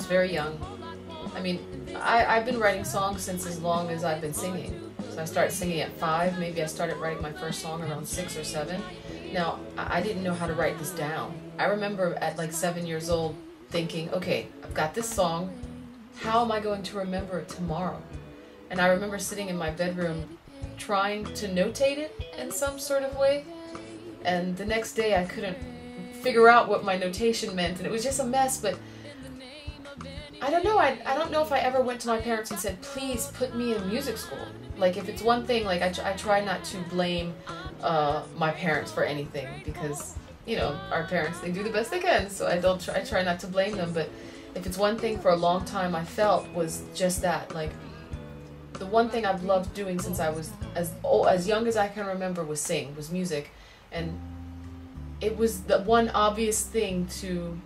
very young. I mean, I've been writing songs since as long as I've been singing. So I started singing at 5, maybe I started writing my first song around 6 or 7. Now, I didn't know how to write this down. I remember at like 7 years old thinking, okay, I've got this song, how am I going to remember it tomorrow? And I remember sitting in my bedroom trying to notate it in some sort of way, and the next day I couldn't figure out what my notation meant, and it was just a mess. But I don't know, I don't know if I ever went to my parents and said, please put me in music school. Like, if it's one thing, like I try not to blame my parents for anything, because, you know, our parents, they do the best they can, so I try not to blame them. But if it's one thing for a long time I felt was just that, like, the one thing I've loved doing since I was as young as I can remember was music, and it was the one obvious thing to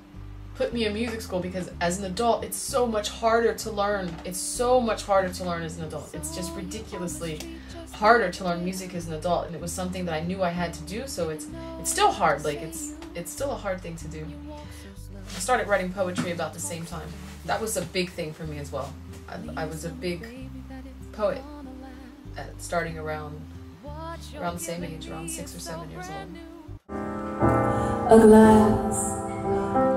put me in music school, because as an adult it's so much harder to learn. It's so much harder to learn as an adult. It's just ridiculously harder to learn music as an adult, and it was something that I knew I had to do, so it's still hard. Like, it's still a hard thing to do. I started writing poetry about the same time. That was a big thing for me as well. I was a big poet starting around the same age, around 6 or 7 years old. A glass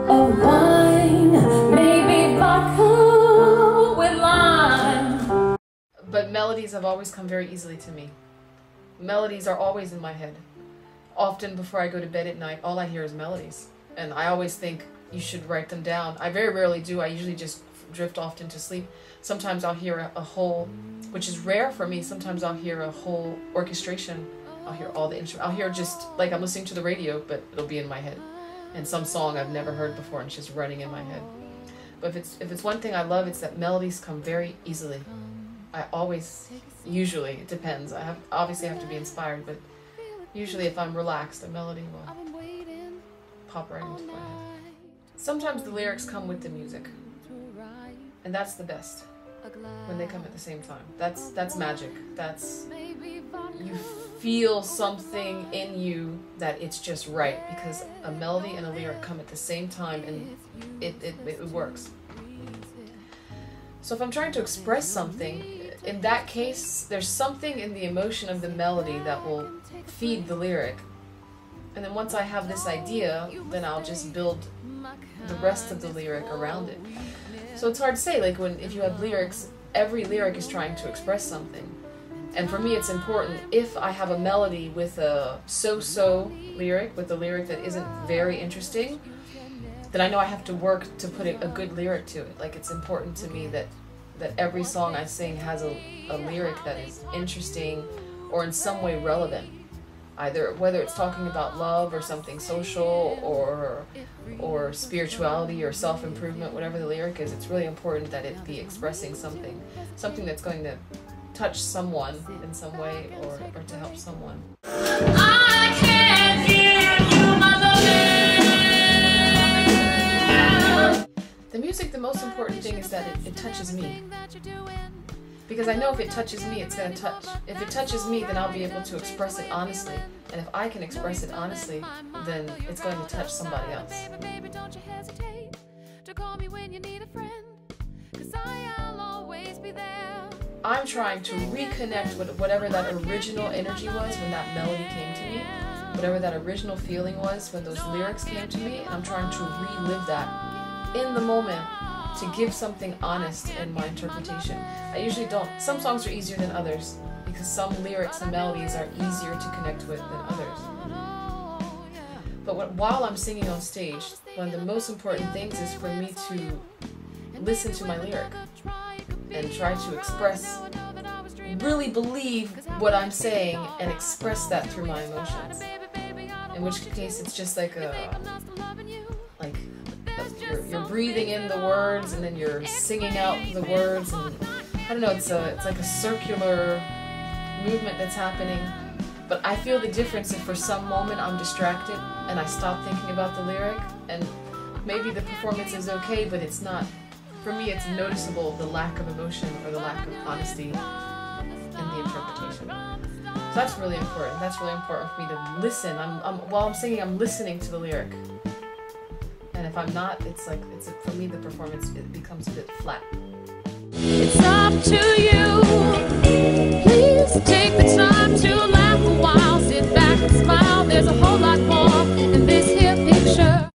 of wine, maybe vodka with lime. But melodies have always come very easily to me. Melodies are always in my head. Often before I go to bed at night, all I hear is melodies. And I always think you should write them down. I very rarely do. I usually just drift off into sleep. Sometimes I'll hear a whole, which is rare for me, sometimes I'll hear a whole orchestration. I'll hear all the instruments. I'll hear just like I'm listening to the radio, but it'll be in my head. And some song I've never heard before, and it's just running in my head. But if it's one thing I love, it's that melodies come very easily. I always, usually, it depends. Obviously I have to be inspired, but usually if I'm relaxed, a melody will pop right into my head. Sometimes the lyrics come with the music, and that's the best, when they come at the same time. That's magic. That's, you feel something in you that it's just right, because a melody and a lyric come at the same time, and it works. So if I'm trying to express something, in that case, there's something in the emotion of the melody that will feed the lyric. And then once I have this idea, then I'll just build the rest of the lyric around it. So it's hard to say, like, if you have lyrics, every lyric is trying to express something. And for me it's important, if I have a melody with a so-so lyric, with a lyric that isn't very interesting, then I know I have to work to put a good lyric to it. Like, it's important to me that every song I sing has a lyric that is interesting or in some way relevant. Either whether it's talking about love or something social or spirituality or self-improvement, whatever the lyric is, it's really important that it be expressing something that's going to touch someone in some way or to help someone. I can't give you my loving. The music, the most important thing is that it touches me. Because I know if it touches me, it's going to touch. If it touches me, then I'll be able to express it honestly. And if I can express it honestly, then it's going to touch somebody else. Baby, don't you hesitate to call me when you need a friend, 'cause I'll always be there. I'm trying to reconnect with whatever that original energy was when that melody came to me, whatever that original feeling was when those lyrics came to me, and I'm trying to relive that in the moment to give something honest in my interpretation. I usually don't. Some songs are easier than others because some lyrics and melodies are easier to connect with than others. But while I'm singing on stage, one of the most important things is for me to listen to my lyric and try to express, really believe what I'm saying and express that through my emotions. In which case it's just like you're breathing in the words and then you're singing out the words, and I don't know, it's like a circular movement that's happening. But I feel the difference if for some moment I'm distracted and I stop thinking about the lyric, and maybe the performance is okay, but it's not, for me it's noticeable, the lack of emotion or the lack of honesty in the interpretation. So that's really important. That's really important for me to listen. While I'm singing, I'm listening to the lyric. And if I'm not, it's like, for me, the performance, it becomes a bit flat. It's up to you. Please take the time to laugh a while, sit back and smile. There's a whole lot more in this here picture.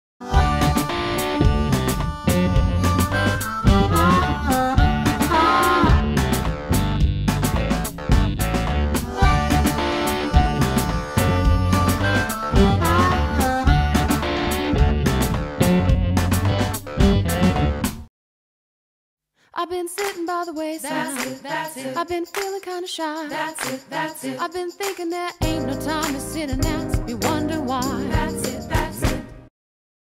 I've been sitting by the wayside. That's it. I've been feeling kind of shy. That's it. I've been thinking there ain't no time to sit and ask me, wondering why.